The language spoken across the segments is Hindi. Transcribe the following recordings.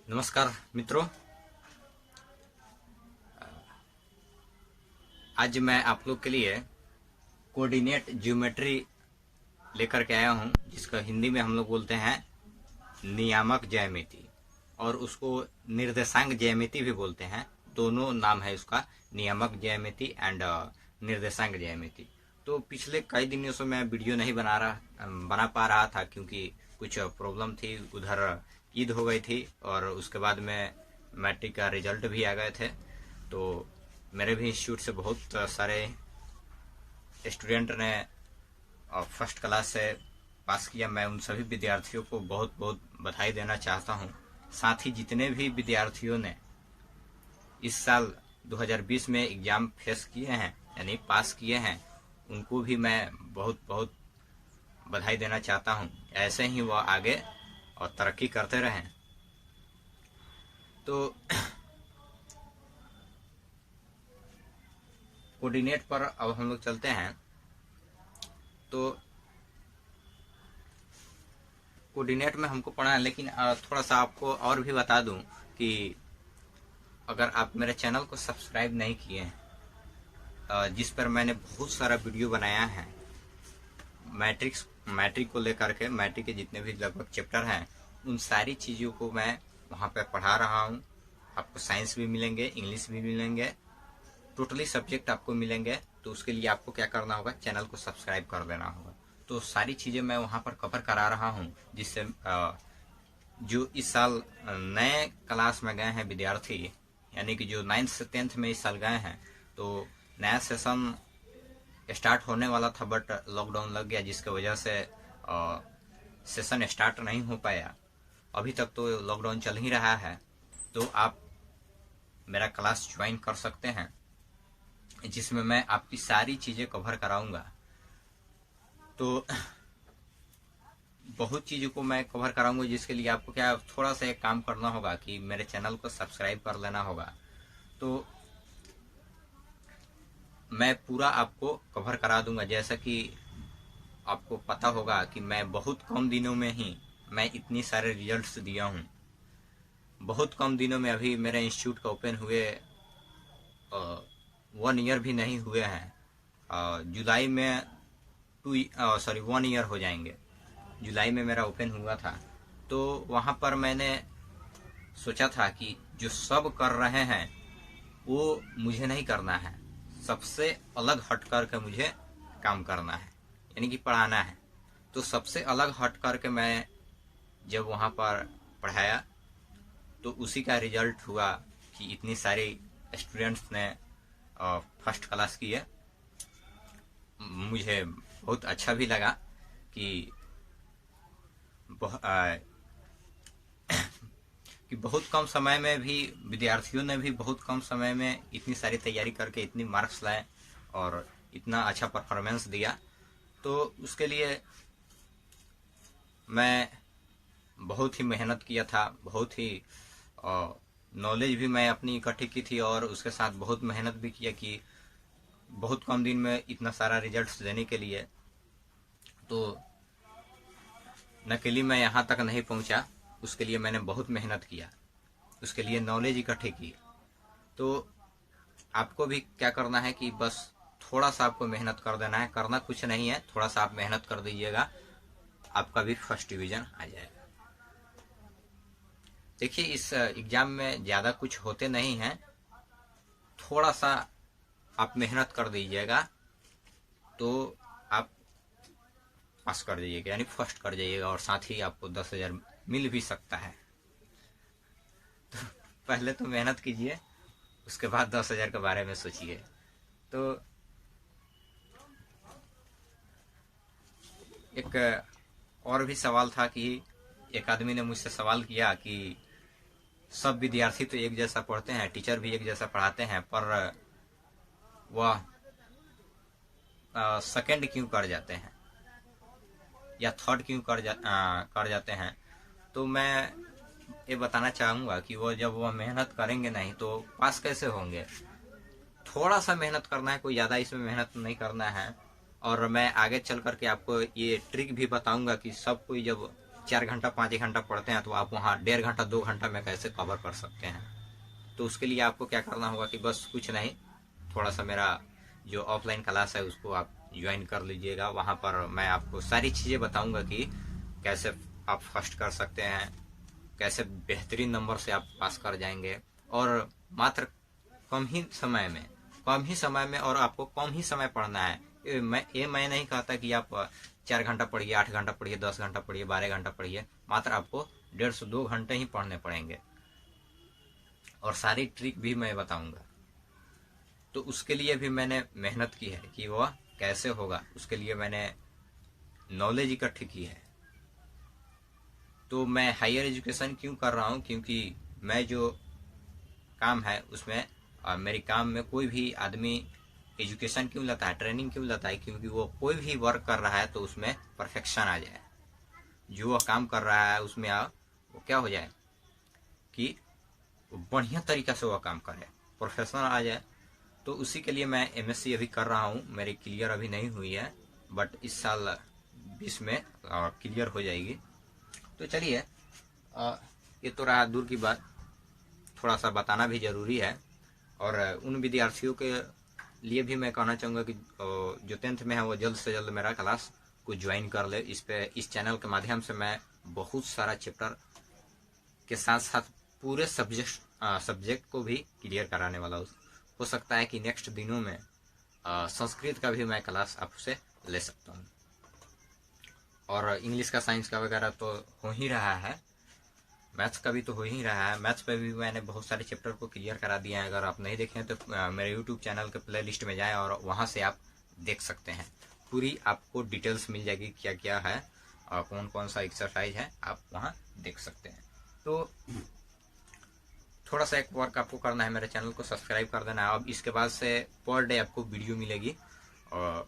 नमस्कार मित्रों। आज मैं आप लोग के लिए कोऑर्डिनेट ज्योमेट्री लेकर के आया हूं, जिसका हिंदी में हम लोग बोलते हैं नियामक ज्यामिति, और उसको निर्देशांक ज्यामिति भी बोलते हैं। दोनों नाम है उसका, नियामक ज्यामिति एंड निर्देशांक ज्यामिति। तो पिछले कई दिनों से मैं वीडियो नहीं बना पा रहा था, क्योंकि कुछ प्रॉब्लम थी। उधर ईद हो गई थी और उसके बाद में मैट्रिक का रिजल्ट भी आ गए थे। तो मेरे भी इंस्टीट्यूट से बहुत सारे स्टूडेंट ने फर्स्ट क्लास से पास किया। मैं उन सभी विद्यार्थियों को बहुत बहुत बधाई देना चाहता हूं। साथ ही जितने भी विद्यार्थियों ने इस साल 2020 में एग्जाम फेस किए हैं, यानी पास किए हैं, उनको भी मैं बहुत बहुत बधाई देना चाहता हूं। ऐसे ही वह आगे और तरक्की करते रहें। तो कोऑर्डिनेट पर अब हम लोग चलते हैं। तो कोऑर्डिनेट में हमको पढ़ा है, लेकिन थोड़ा सा आपको और भी बता दूं कि अगर आप मेरे चैनल को सब्सक्राइब नहीं किए हैं, जिस पर मैंने बहुत सारा वीडियो बनाया है मैट्रिक को लेकर के, मैट्रिक के जितने भी लगभग चैप्टर हैं, उन सारी चीज़ों को मैं वहाँ पर पढ़ा रहा हूँ। आपको साइंस भी मिलेंगे, इंग्लिश भी मिलेंगे, टोटली सब्जेक्ट आपको मिलेंगे। तो उसके लिए आपको क्या करना होगा, चैनल को सब्सक्राइब कर देना होगा। तो सारी चीज़ें मैं वहाँ पर कवर करा रहा हूँ, जिससे जो इस साल नए क्लास में गए हैं विद्यार्थी, यानी कि जो 9th से 10th में इस साल गए हैं, तो नया सेशन स्टार्ट होने वाला था, बट लॉकडाउन लग गया, जिसकी वजह से सेशन स्टार्ट नहीं हो पाया। अभी तक तो लॉकडाउन चल ही रहा है। तो आप मेरा क्लास ज्वाइन कर सकते हैं, जिसमें मैं आपकी सारी चीज़ें कवर कराऊंगा। तो बहुत चीज़ों को मैं कवर कराऊंगा, जिसके लिए आपको क्या थोड़ा सा एक काम करना होगा कि मेरे चैनल को सब्सक्राइब कर लेना होगा। तो मैं पूरा आपको कवर करा दूंगा। जैसा कि आपको पता होगा कि मैं बहुत कम दिनों में ही मैं इतनी सारे रिजल्ट्स दिया हूँ। बहुत कम दिनों में, अभी मेरे इंस्टीट्यूट का ओपन हुए 1 ईयर भी नहीं हुए हैं। जुलाई में 1 ईयर हो जाएंगे। जुलाई में मेरा ओपन हुआ था। तो वहाँ पर मैंने सोचा था कि जो सब कर रहे हैं वो मुझे नहीं करना है, सबसे अलग हट कर के मुझे काम करना है, यानी कि पढ़ाना है। तो सबसे अलग हट कर के मैं जब वहाँ पर पढ़ाया, तो उसी का रिजल्ट हुआ कि इतनी सारी स्टूडेंट्स ने फर्स्ट क्लास की है। मुझे बहुत अच्छा भी लगा कि बहुत कम समय में भी विद्यार्थियों ने भी बहुत कम समय में इतनी सारी तैयारी करके इतनी मार्क्स लाए और इतना अच्छा परफॉर्मेंस दिया। तो उसके लिए मैं बहुत ही मेहनत किया था, बहुत ही नॉलेज भी मैं अपनी इकट्ठी की थी, और उसके साथ बहुत मेहनत भी किया कि बहुत कम दिन में इतना सारा रिजल्ट्स देने के लिए। तो न केवल मैं यहाँ तक नहीं पहुँचा, उसके लिए मैंने बहुत मेहनत किया, उसके लिए नॉलेज इकट्ठी की। तो आपको भी क्या करना है कि बस थोड़ा सा आपको मेहनत कर देना है, करना कुछ नहीं है, थोड़ा सा आप मेहनत कर दीजिएगा, आपका भी फर्स्ट डिवीजन आ जाएगा। देखिए, इस एग्जाम में ज़्यादा कुछ होते नहीं हैं, थोड़ा सा आप मेहनत कर दीजिएगा तो आप पास कर जाइएगा, यानी फर्स्ट कर जाइएगा, और साथ ही आपको 10,000 मिल भी सकता है। तो पहले तो मेहनत कीजिए, उसके बाद 10,000 के बारे में सोचिए। तो एक और भी सवाल था कि एक आदमी ने मुझसे सवाल किया कि सब विद्यार्थी तो एक जैसा पढ़ते हैं, टीचर भी एक जैसा पढ़ाते हैं, पर वह सेकंड क्यों कर जाते हैं या थर्ड क्यों कर जाते हैं। तो मैं ये बताना चाहूँगा कि वो जब वह मेहनत करेंगे नहीं तो पास कैसे होंगे। थोड़ा सा मेहनत करना है, कोई ज़्यादा इसमें मेहनत नहीं करना है। और मैं आगे चल करके आपको ये ट्रिक भी बताऊंगा कि सब कोई जब 4 घंटा 5 घंटा पढ़ते हैं तो आप वहाँ 1.5 घंटा 2 घंटा में कैसे कवर कर सकते हैं। तो उसके लिए आपको क्या करना होगा कि बस कुछ नहीं, थोड़ा सा मेरा जो ऑफलाइन क्लास है उसको आप ज्वाइन कर लीजिएगा। वहाँ पर मैं आपको सारी चीज़ें बताऊँगा कि कैसे आप फर्स्ट कर सकते हैं, कैसे बेहतरीन नंबर से आप पास कर जाएंगे, और मात्र कम ही समय में और आपको कम ही समय पढ़ना है। मैं नहीं कहता कि आप 4 घंटा पढ़िए, 8 घंटा पढ़िए, 10 घंटा पढ़िए, 12 घंटा पढ़िए, मात्र आपको 1.5 से 2 घंटे ही पढ़ने पड़ेंगे और सारी ट्रिक भी मैं बताऊंगा। तो उसके लिए भी मैंने मेहनत की है कि वह कैसे होगा, उसके लिए मैंने नॉलेज इकट्ठी की है। तो मैं हायर एजुकेशन क्यों कर रहा हूँ, क्योंकि मैं जो काम है उसमें मेरे काम में कोई भी आदमी एजुकेशन क्यों लेता है, ट्रेनिंग क्यों लेता है, क्योंकि वो कोई भी वर्क कर रहा है तो उसमें परफेक्शन आ जाए, जो वह काम कर रहा है उसमें वो क्या हो जाए कि बढ़िया तरीका से वह काम करे, प्रोफेशनल आ जाए। तो उसी के लिए मैं एमएससी अभी कर रहा हूँ, मेरी क्लियर अभी नहीं हुई है, बट इस साल 20 में क्लियर हो जाएगी। तो चलिए, ये तो रहा दूर की बात, थोड़ा सा बताना भी ज़रूरी है। और उन विद्यार्थियों के लिए भी मैं कहना चाहूँगा कि जो 10th में है वो जल्द से जल्द मेरा क्लास को ज्वाइन कर ले। इस चैनल के माध्यम से मैं बहुत सारा चैप्टर के साथ साथ पूरे सब्जेक्ट को भी क्लियर कराने वाला हूँ। हो सकता है कि नेक्स्ट दिनों में संस्कृत का भी मैं क्लास आपसे ले सकता हूँ, और इंग्लिश का, साइंस का वगैरह तो हो ही रहा है, मैथ्स का भी तो हो ही रहा है। मैथ्स पे भी मैंने बहुत सारे चैप्टर को क्लियर करा दिया है। अगर आप नहीं देखें तो मेरे यूट्यूब चैनल के प्ले लिस्ट में जाएँ और वहाँ से आप देख सकते हैं। पूरी आपको डिटेल्स मिल जाएगी, क्या क्या है और कौन कौन सा एक्सरसाइज है, आप वहाँ देख सकते हैं। तो थोड़ा सा एक वर्क आपको करना है, मेरे चैनल को सब्सक्राइब कर देना है। अब इसके बाद से पर डे आपको वीडियो मिलेगी। और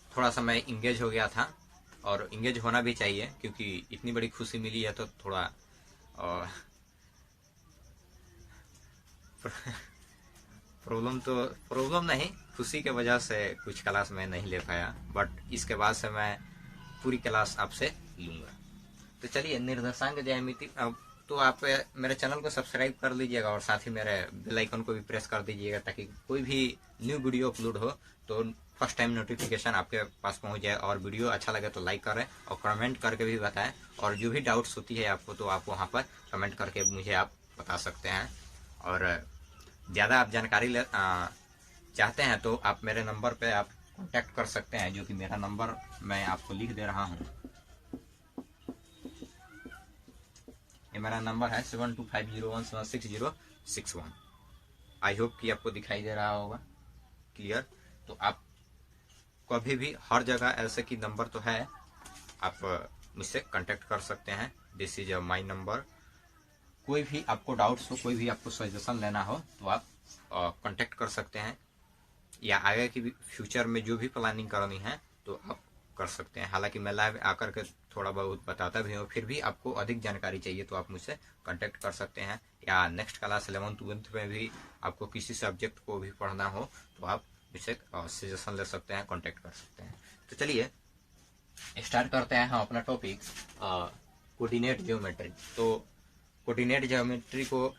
थोड़ा सा मैं इंगेज हो गया था, और इंगेज होना भी चाहिए, क्योंकि इतनी बड़ी खुशी मिली है तो थोड़ा प्रॉब्लम नहीं, खुशी के वजह से कुछ क्लास में नहीं ले पाया, बट इसके बाद से मैं पूरी क्लास आपसे लूँगा। तो चलिए, निर्देशांक ज्यामिति, अब तो आप मेरे चैनल को सब्सक्राइब कर लीजिएगा और साथ ही मेरे बेल आइकन को भी प्रेस कर दीजिएगा, ताकि कोई भी न्यू वीडियो अपलोड हो तो फर्स्ट टाइम नोटिफिकेशन आपके पास पहुंच जाए। और वीडियो अच्छा लगे तो लाइक करें और कमेंट करके भी बताएं, और जो भी डाउट्स होती है आपको तो आप वहाँ पर कमेंट करके मुझे आप बता सकते हैं। और ज़्यादा आप जानकारी चाहते हैं तो आप मेरे नंबर पे आप कांटेक्ट कर सकते हैं, जो कि मेरा नंबर मैं आपको लिख दे रहा हूँ। ये मेरा नंबर है 7250176061। आई होप कि आपको दिखाई दे रहा होगा क्लियर। तो आप कभी भी हर जगह ऐसे की नंबर तो है, आप मुझसे कांटेक्ट कर सकते हैं। This is my number. कोई भी आपको डाउट्स हो, कोई भी आपको सजेशन लेना हो तो आप कांटेक्ट कर सकते हैं, या आगे की भी फ्यूचर में जो भी प्लानिंग करनी है तो आप कर सकते हैं। हालांकि मैं लाइव आकर के थोड़ा बहुत बताता भी हूँ, फिर भी आपको अधिक जानकारी चाहिए तो आप मुझसे कांटेक्ट कर सकते हैं। या नेक्स्ट क्लास 11th 12th में भी आपको किसी सब्जेक्ट को भी पढ़ना हो तो आप मुझसे सजेशन ले सकते हैं, कांटेक्ट कर सकते हैं। तो चलिए स्टार्ट करते हैं हम अपना टॉपिक, कोऑर्डिनेट ज्योमेट्री। तो कोऑर्डिनेट ज्योमेट्री को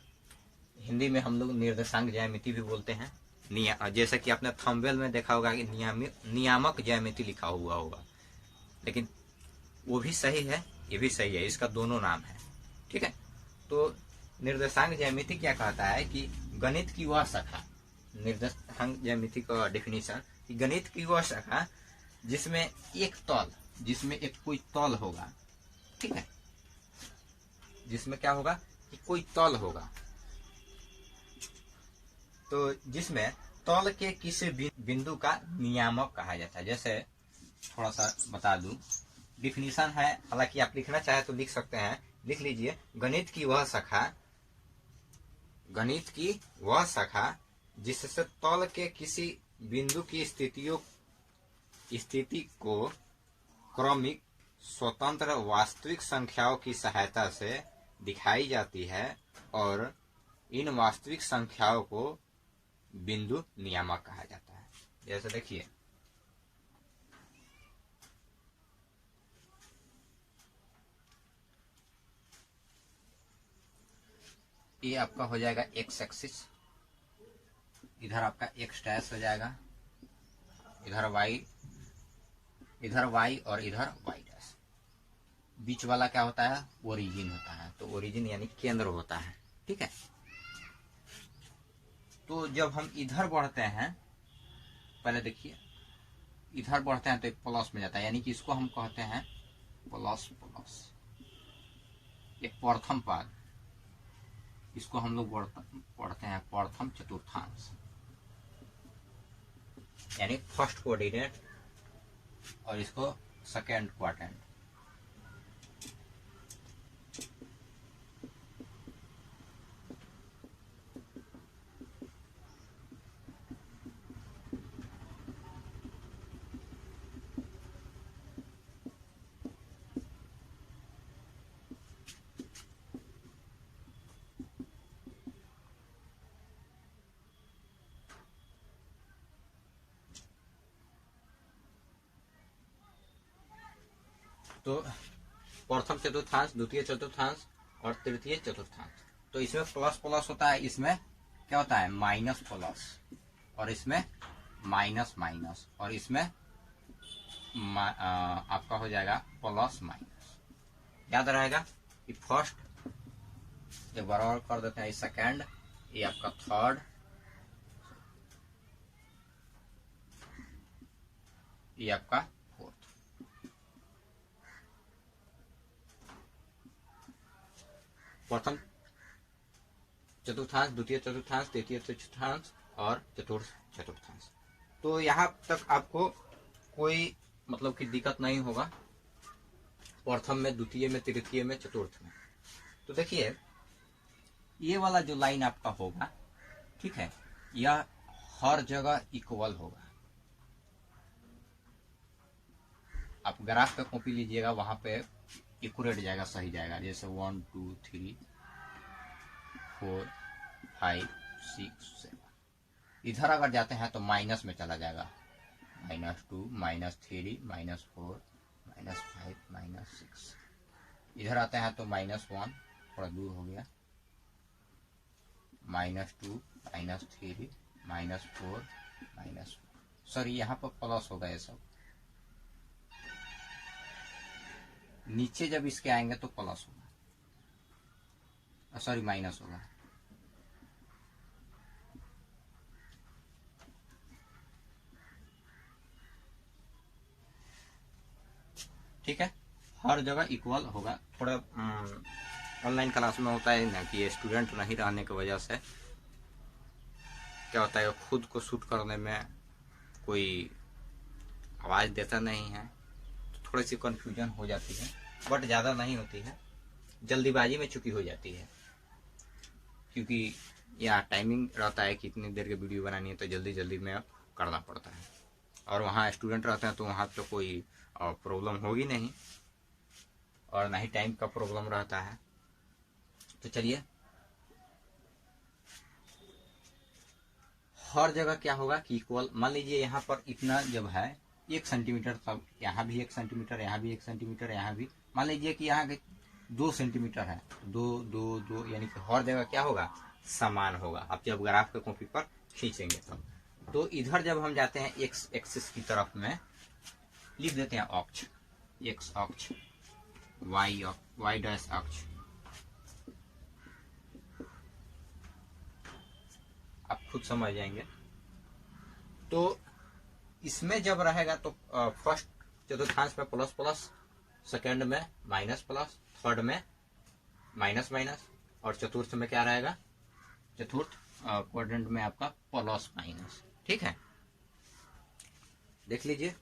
हिंदी में हम लोग निर्देशांक ज्यामिति भी बोलते हैं। जैसे कि आपने थंबनेल में देखा होगा कि नियामक ज्यामिति लिखा हुआ होगा, लेकिन वो भी सही है, ये भी सही है, इसका दोनों नाम है, ठीक है। तो निर्देशांक ज्यामिति क्या कहता है कि गणित की वह शाखा, निर्देशांक ज्यामिति का डेफिनेशन कि गणित की वह शाखा जिसमें एक कोई तल होगा, ठीक है, जिसमें क्या होगा कि कोई तल होगा, तो जिसमें तल के किसी बिंदु का नियामक कहा जाता है। जैसे थोड़ा सा बता दूं, डिफिनीशन है, हालांकि आप लिखना चाहे तो लिख सकते हैं, लिख लीजिए। गणित की वह शाखा जिससे तल के किसी बिंदु की स्थिति को क्रमिक स्वतंत्र वास्तविक संख्याओं की सहायता से दिखाई जाती है, और इन वास्तविक संख्याओं को बिंदु नियामक कहा जाता है। जैसे देखिए, ये आपका हो जाएगा एक्स एक्सिस, इधर आपका एक्स डैश हो जाएगा, इधर वाई और इधर वाई डैश। बीच वाला क्या होता है? ओरिजिन होता है। तो ओरिजिन यानी केंद्र होता है, ठीक है। तो जब हम इधर बढ़ते हैं, पहले देखिए इधर बढ़ते हैं तो एक प्लस में जाता है, यानी कि इसको हम कहते हैं प्लस प्लस, एक प्रथम पाद। इसको हम लोग पढ़ते हैं प्रथम चतुर्थांश, यानी फर्स्ट कोऑर्डिनेट, और इसको सेकेंड क्वाड्रेंट। तो प्रथम चतुर्थांश, द्वितीय चतुर्थांश और तृतीय चतुर्थांश। तो इसमें प्लस प्लस होता है, इसमें क्या होता है? माइनस प्लस, और इसमें माइनस माइनस, और इसमें आपका हो जाएगा प्लस माइनस। याद रहेगा कि फर्स्ट, एक बार और कर देते हैं, सेकेंड, ये आपका थर्ड, ये आपका फोर्थ। प्रथम चतुर्थांश, द्वितीय चतुर्थांश, तृतीय चतुर्थांश और चतुर्थ चतुर्थांश। तो यहाँ तक आपको कोई मतलब कि दिक्कत नहीं होगा, प्रथम में, द्वितीय में, तृतीय में, चतुर्थ में। तो देखिए ये वाला जो लाइन आपका होगा, ठीक है, यह हर जगह इक्वल होगा। आप ग्राफ पे कॉपी लीजिएगा, वहां पे एक्यूरेट जाएगा, सही जाएगा। जैसे 1 2 3 4 5 6 7, इधर अगर जाते हैं तो माइनस में चला जाएगा, -2 -3 -4 -5 -6। इधर आते हैं तो -1, थोड़ा दूर हो गया, -2 -3 -4 सॉरी यहाँ पर प्लस होगा ये सब, नीचे जब इसके आएंगे तो प्लस होगा, सॉरी माइनस होगा। ठीक है, हर जगह इक्वल होगा। थोड़ा ऑनलाइन क्लास में होता है ना कि स्टूडेंट नहीं रहने की वजह से क्या होता है, खुद को शूट करने में कोई आवाज़ देता नहीं है, तो थोड़ी सी कन्फ्यूजन हो जाती है, बट ज़्यादा नहीं होती है, जल्दीबाजी में चुकी हो जाती है, क्योंकि यह टाइमिंग रहता है कि इतनी देर की वीडियो बनानी है, तो जल्दी जल्दी में करना पड़ता है। और वहाँ स्टूडेंट रहते हैं तो वहाँ तो कोई प्रॉब्लम होगी नहीं, और ना ही टाइम का प्रॉब्लम रहता है। तो चलिए, हर जगह क्या होगा कि इक्वल। मान लीजिए यहाँ पर इतना जब है 1 सेंटीमीटर, तब यहाँ भी 1 सेंटीमीटर, यहाँ भी 1 सेंटीमीटर, यहाँ भी मान लीजिए कि यहाँ 2 सेंटीमीटर है, 2 2 2, यानी कि हर जगह क्या होगा? समान होगा। आप जब ग्राफ के कॉपी पर खींचेंगे तब। तो इधर जब हम जाते हैं एक्स एक्सिस की तरफ में, लिख देते हैं अक्ष, एक्स अक्ष, वाई डैश अक्ष, आप खुद समझ जाएंगे। तो इसमें जब रहेगा तो फर्स्ट चतुर्थांश में प्लस प्लस, सेकंड में माइनस प्लस, थर्ड में माइनस माइनस, और चतुर्थ में क्या रहेगा? चतुर्थ क्वाड्रेंट में आपका प्लस माइनस। ठीक है, देख लीजिए।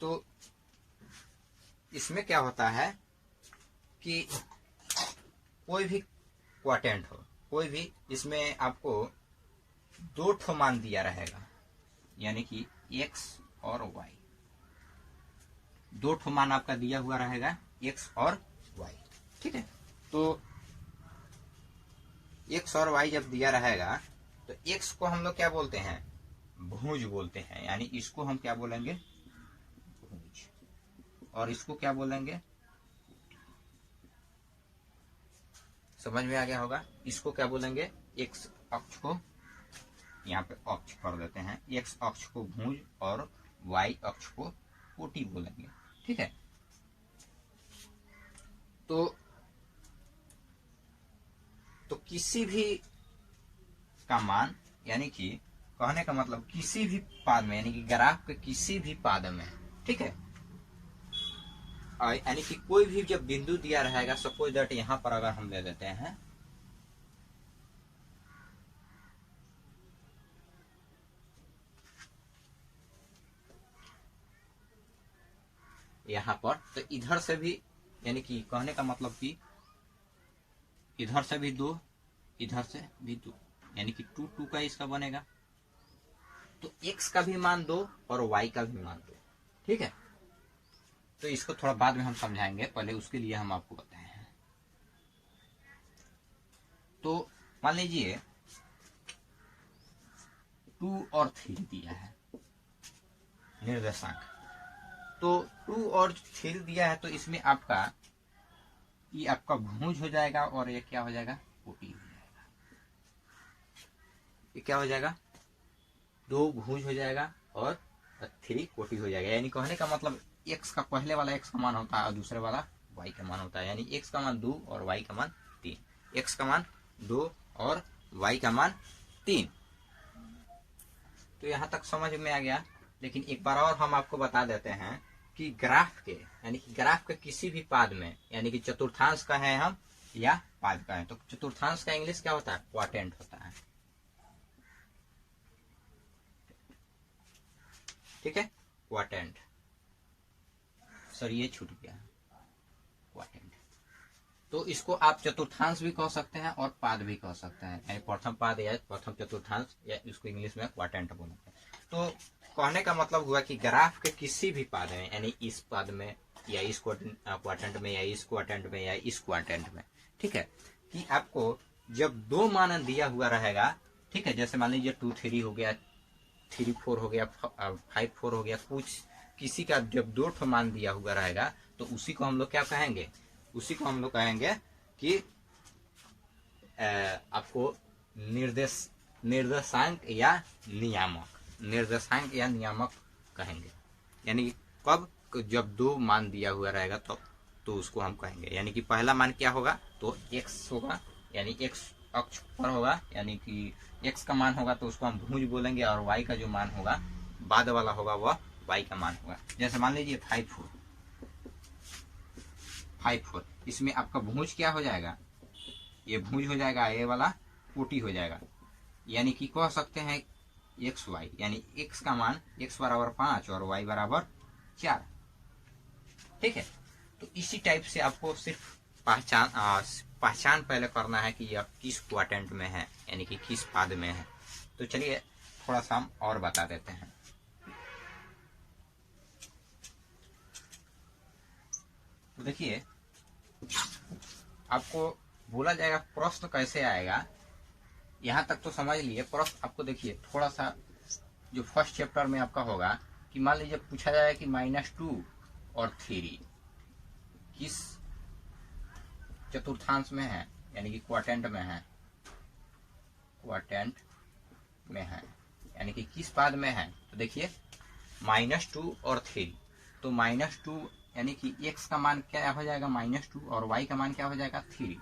तो इसमें क्या होता है कि कोई भी क्वाड्रेंट हो, कोई भी, इसमें आपको 2 ठो मान दिया रहेगा, यानी कि x और y, 2 ठो मान आपका दिया हुआ रहेगा, x और y। ठीक है, तो x और y जब दिया रहेगा तो x को हम लोग क्या बोलते हैं? भुज बोलते हैं, यानी इसको हम क्या बोलेंगे? भुज। और इसको क्या बोलेंगे? समझ में आ गया होगा। इसको क्या बोलेंगे, एक्स अक्ष को यहाँ पे अक्ष कर देते हैं, एक्स अक्ष को भुज और वाई अक्ष को कोटि बोलेंगे। ठीक है, तो किसी भी का मान, यानी कि कहने का मतलब किसी भी पाद में, यानी कि ग्राफ के किसी भी पाद में, ठीक है, यानी कि कोई भी जब बिंदु दिया रहेगा, सपोज दैट यहां पर अगर हम ले लेते हैं यहां पर, तो इधर से भी, यानी कि कहने का मतलब कि इधर से भी 2, इधर से भी 2, यानी कि 2 2 का इसका बनेगा। तो x का भी मान 2 और y का भी मान 2। ठीक है, तो इसको थोड़ा बाद में हम समझाएंगे, पहले उसके लिए हम आपको बताए हैं। तो मान लीजिए 2 और 3 दिया है निर्देशांक, तो 2 और 3 दिया है, तो इसमें आपका ये आपका भुज हो जाएगा और ये क्या हो जाएगा, कोटि हो जाएगा। ये क्या हो जाएगा, 2 भुज हो जाएगा और 3 कोटि हो जाएगा। यानी कहने का मतलब x का पहले वाला x का मान होता है और दूसरे वाला y का मान होता है। यानी x का मान 2 और y का मान 3, x का मान 2 और y का मान 3। तो यहां तक समझ में आ गया। लेकिन एक बार और हम आपको बता देते हैं कि ग्राफ के, यानी कि ग्राफ के किसी भी पाद में, यानी कि चतुर्थांश का है हम या पाद का है, तो चतुर्थांश का इंग्लिश क्या होता है, क्वाड्रेंट होता है। ठीक है, क्वाड्रेंट, सर ये छूट गया, क्वाड्रेंट। तो इसको आप चतुर्थांश भी कह सकते हैं और पाद भी कह सकते हैं, यानी प्रथम पाद या प्रथम चतुर्थांश, या इसको इंग्लिश में क्वाड्रेंट बोलते हैं। तो कहने का मतलब हुआ कि ग्राफ के किसी भी पाद में, यानी इस पाद में या इस क्वाड्रेंट में या इस क्वाड्रेंट में या इस क्वाड्रेंट में, ठीक है, कि आपको जब 2 मान दिया हुआ रहेगा, ठीक है, जैसे मान लीजिए 2 3 हो गया, 3 4 हो गया, 5 4 हो गया, कुछ किसी का जब 2 ठो मान दिया हुआ रहेगा, तो उसी को हम लोग क्या कहेंगे, उसी को हम लोग कहेंगे कि आपको निर्देशांक या नियामक, निर्देशांक या नियामक कहेंगे। यानी कब, जब 2 मान दिया हुआ रहेगा तो उसको हम कहेंगे। यानी कि पहला मान क्या होगा, तो x होगा, यानी x अक्ष पर होगा, यानी कि x का मान होगा तो उसको हम भुज बोलेंगे, और y का जो मान होगा बाद वाला होगा वह y का मान होगा। जैसे मान लीजिए 5 4, इसमें आपका भुज क्या हो जाएगा, ये भुज हो जाएगा, ये वाला कोटि हो जाएगा। यानी कि कह सकते हैं एक्स वाई, यानी x का मान x बराबर 5 और y बराबर 4। ठीक है, तो इसी टाइप से आपको सिर्फ पहचान पहले करना है कि यह किस क्वाड्रेंट में है, यानी कि किस पाद में है। तो चलिए थोड़ा सा हम और बता देते हैं। तो देखिए, आपको बोला जाएगा प्रश्न कैसे आएगा, यहां तक तो समझ लिए। प्रश्न आपको देखिए थोड़ा सा, जो फर्स्ट चैप्टर में आपका होगा कि मान लीजिए पूछा जाए कि -2 और 3 किस चतुर्थांश में है, यानी कि क्वाड्रेंट में है, क्वाड्रेंट में है, यानी कि किस पाद में है। तो देखिए -2 और 3, तो -2 यानी कि x का मान क्या हो जाएगा, -2, और y का मान क्या हो जाएगा, 3।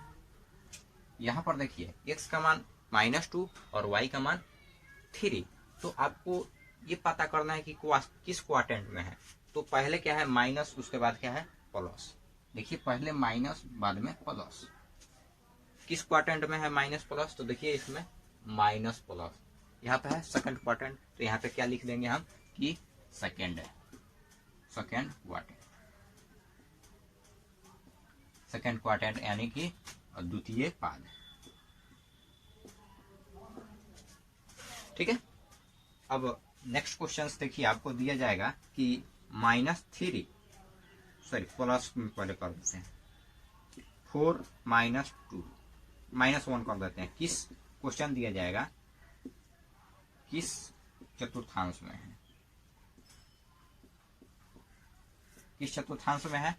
यहां पर देखिए x का मान -2 और y का मान 3। तो आपको ये पता करना है कि किस क्वाड्रेंट में है। तो पहले क्या है माइनस, उसके बाद क्या है प्लस। देखिए पहले माइनस बाद में प्लस। किस क्वाड्रेंट में है माइनस प्लस, तो देखिए इसमें माइनस प्लस, यहाँ पे है सेकंड क्वाड्रेंट, तो यहाँ पे क्या लिख देंगे हम कि सेकंड है, सेकंड क्वाड्रेंट, सेकंड क्वाड्रेंट यानी कि द्वितीय पाद। ठीक है, अब नेक्स्ट क्वेश्चन देखिए, आपको दिया जाएगा कि -3, सॉरी प्लस में पहले कर देते हैं, 4 -2 -1 कर देते हैं। किस क्वेश्चन दिया जाएगा, किस चतुर्थांश में है, किस चतुर्थांश में है,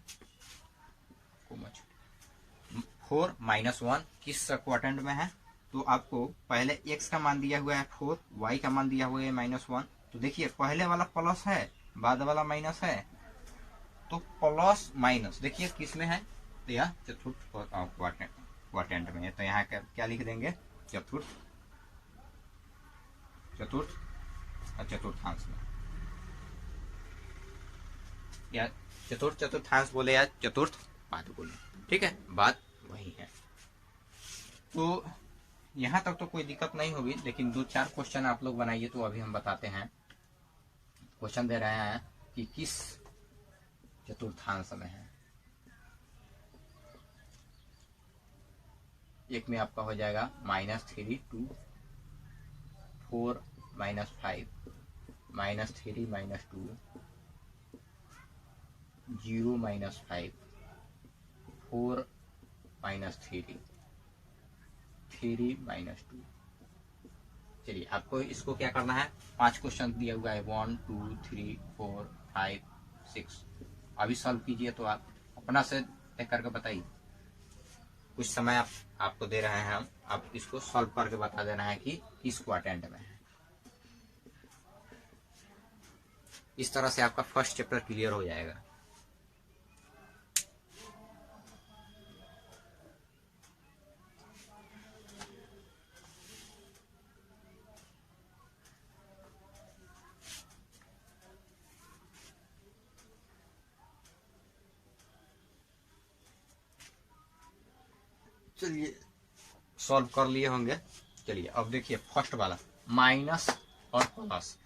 4 माइनस 1 किस क्वाड्रेंट में है? तो आपको पहले x का मान दिया हुआ है 4, y का मान दिया हुआ है -1। तो देखिए पहले वाला प्लस है, बाद वाला माइनस है, तो प्लस माइनस देखिए किस में है? तो यह चतुर्थ क्वाड्रेंट में है। तो यहाँ क्या लिख देंगे? चतुर्थ और चतुर्थांश में, या चतुर्थांश बोले या चतुर्थ पाद बोले, ठीक है, बात वही है। तो यहाँ तक तो कोई दिक्कत नहीं होगी, लेकिन 2-4 क्वेश्चन आप लोग बनाइए तो अभी हम बताते हैं। क्वेश्चन दे रहे हैं कि किस चतुर्थांश में है। एक में आपका हो जाएगा -3 2 4 -5 -3 -2 0 -5 4 -3 3 -2। चलिए आपको इसको क्या करना है, 5 क्वेश्चन दिया हुआ है, 1 2 3 4 5 6। अभी सॉल्व कीजिए तो आप अपना से देख करके बताइए। कुछ समय आपको दे रहे हैं हम, आप इसको सॉल्व करके बता देना है कि किस क्वाड्रेंट में है। इस तरह से आपका फर्स्ट चैप्टर क्लियर हो जाएगा। चलिए सॉल्व कर लिए होंगे। चलिए अब देखिए फर्स्ट वाला माइनस और प्लस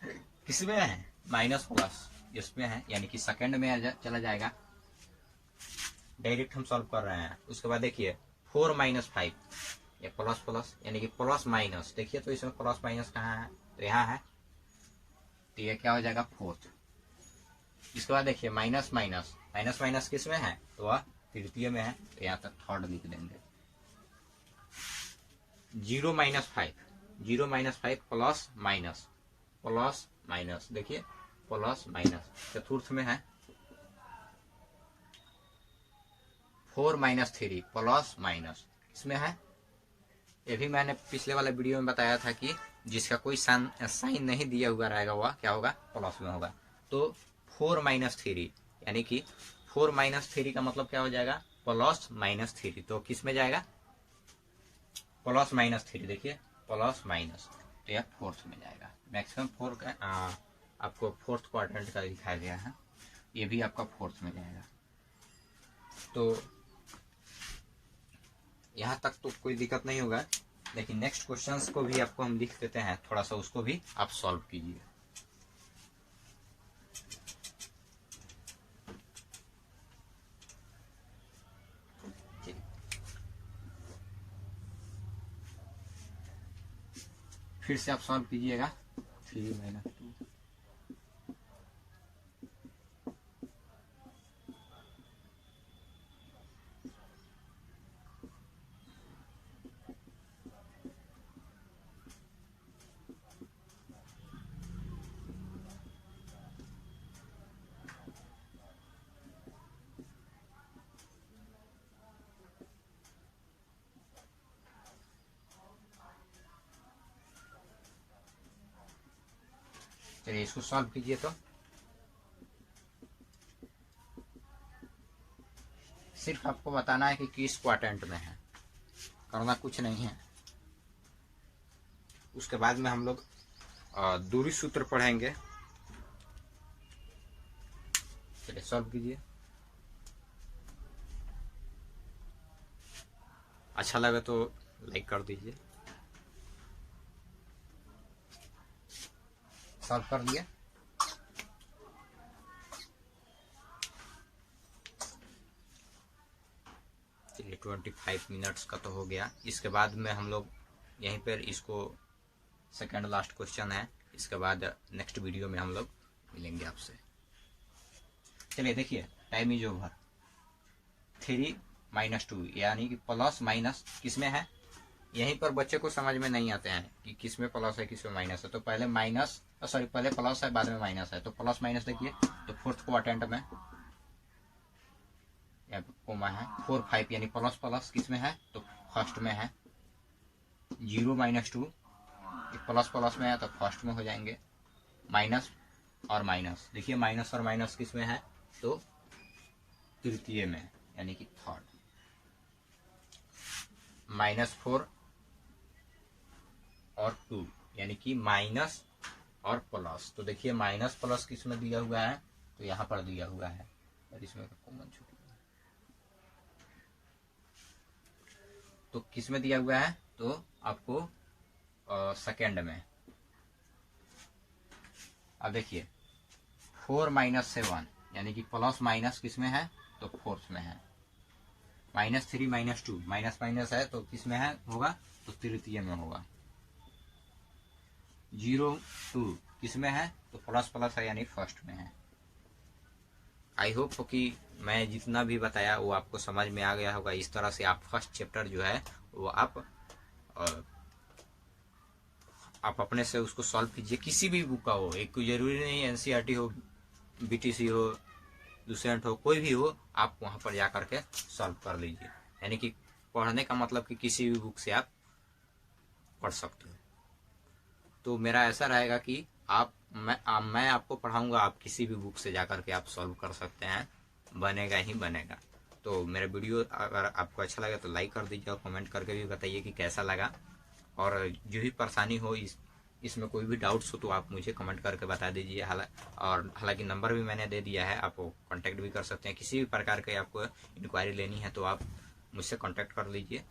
किसमें है? माइनस प्लस इसमें है, यानी कि सेकंड में चला जाएगा। डायरेक्ट हम सॉल्व कर रहे हैं। उसके बाद देखिए 4 -5 ये प्लस प्लस यानी कि प्लस माइनस, देखिए तो इसमें प्लस माइनस कहाँ है? तो यहाँ है, तो ये क्या हो जाएगा? फोर्थ। इसके बाद देखिए माइनस माइनस माइनस माइनस किस में है? तो वह तृतीय में है, तो यहाँ तक थर्ड लिख देंगे। 0 -5 0 -5 प्लस माइनस प्लस माइनस, देखिए प्लस माइनस चतुर्थ में है। 4 -3 प्लस माइनस इसमें है। ये भी मैंने पिछले वाले वीडियो में बताया था कि जिसका कोई साइन नहीं दिया हुआ रहेगा वह क्या होगा? प्लस में होगा। तो 4 -3 यानी कि 4 -3 का मतलब क्या हो जाएगा? प्लस -3। तो किस में जाएगा? प्लस -3, देखिए प्लस माइनस, तो यह फोर्थ में जाएगा। मैक्सिमम 4 का आपको फोर्थ क्वाड्रेंट का दिखाया गया है, ये भी आपका फोर्थ में जाएगा। तो यहाँ तक तो कोई दिक्कत नहीं होगा, लेकिन नेक्स्ट क्वेश्चंस को भी आपको हम लिख देते हैं, थोड़ा सा उसको भी आप सॉल्व कीजिए। फिर से आप सॉल्व कीजिएगा। 3 -2 चलिए इसको सॉल्व कीजिए। तो सिर्फ आपको बताना है कि किस क्वाड्रेंट में है, करना कुछ नहीं है। उसके बाद में हम लोग दूरी सूत्र पढ़ेंगे। चलिए सॉल्व कीजिए। अच्छा लगे तो लाइक कर दीजिए। सॉल्व कर लिया। चलिए 25 मिनट्स का तो हो गया। इसके बाद में हम लोग यहीं पर इसको सेकंड लास्ट क्वेश्चन है, इसके बाद नेक्स्ट वीडियो में हम लोग मिलेंगे आपसे। चलिए देखिए टाइम इज ओवर। 3 -2 यानी कि प्लस माइनस किस में है? यहीं पर बच्चे को समझ में नहीं आते हैं कि किस में प्लस है किस में माइनस है। तो पहले माइनस सॉरी पहले प्लस है बाद में माइनस है, तो प्लस माइनस देखिए। तो फोर्थ क्वाड्रेंट में यहाँ पे कोमा है, 4 5 यानी प्लस प्लस किस में है तो फर्स्ट में है, 0 -2 प्लस प्लस में है तो फर्स्ट में हो जाएंगे, माइनस और माइनस, देखिए माइनस और माइनस किस में है तो तृतीय में यानी कि थर्ड, -4 और 2 यानी कि माइनस और प्लस, तो देखिए माइनस प्लस किस में दिया हुआ है तो यहाँ पर दिया हुआ है और इसमें कॉमन छूट गया, तो किस में दिया हुआ है तो आपको सेकेंड में। अब देखिए 4 - 7 यानी कि प्लस माइनस किस में है तो फोर्थ में है, -3 - 2 माइनस माइनस है तो किस में है होगा तो तृतीय में होगा, 0 2 किस में है तो प्लस प्लस है यानी फर्स्ट में है। आई होप कि मैं जितना भी बताया वो आपको समझ में आ गया होगा। इस तरह से आप फर्स्ट चैप्टर जो है वो आप अपने से उसको सॉल्व कीजिए, किसी भी बुक का हो, एक कोई जरूरी नहीं एनसीईआरटी हो, बीटीसी हो, लुसेंट हो, कोई भी हो, आप वहां पर जा करके सॉल्व कर लीजिए। यानी कि पढ़ने का मतलब कि किसी भी बुक से आप पढ़ सकते हो। तो मेरा ऐसा रहेगा कि मैं आपको पढ़ाऊंगा, आप किसी भी बुक से जा करके आप सॉल्व कर सकते हैं, बनेगा ही बनेगा। तो मेरा वीडियो अगर आपको अच्छा लगा तो लाइक कर दीजिए और कमेंट करके भी बताइए कि कैसा लगा, और जो भी परेशानी हो इसमें कोई भी डाउट्स हो तो आप मुझे कमेंट करके बता दीजिए। हालांकि नंबर भी मैंने दे दिया है, आप कांटेक्ट भी कर सकते हैं, किसी भी प्रकार के आपको इंक्वायरी लेनी है तो आप मुझसे कांटेक्ट कर लीजिए।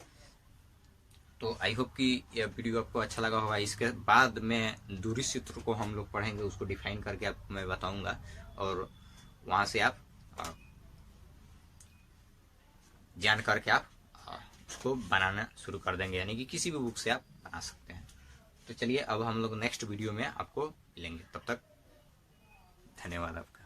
तो आई होप कि यह वीडियो आपको अच्छा लगा होगा। इसके बाद में दूरी सूत्र को हम लोग पढ़ेंगे, उसको डिफाइन करके आपको मैं बताऊंगा, और वहां से आप जान करके आप उसको बनाना शुरू कर देंगे, यानी कि किसी भी बुक से आप बना सकते हैं। तो चलिए अब हम लोग नेक्स्ट वीडियो में आपको मिलेंगे, तब तक धन्यवाद आपका।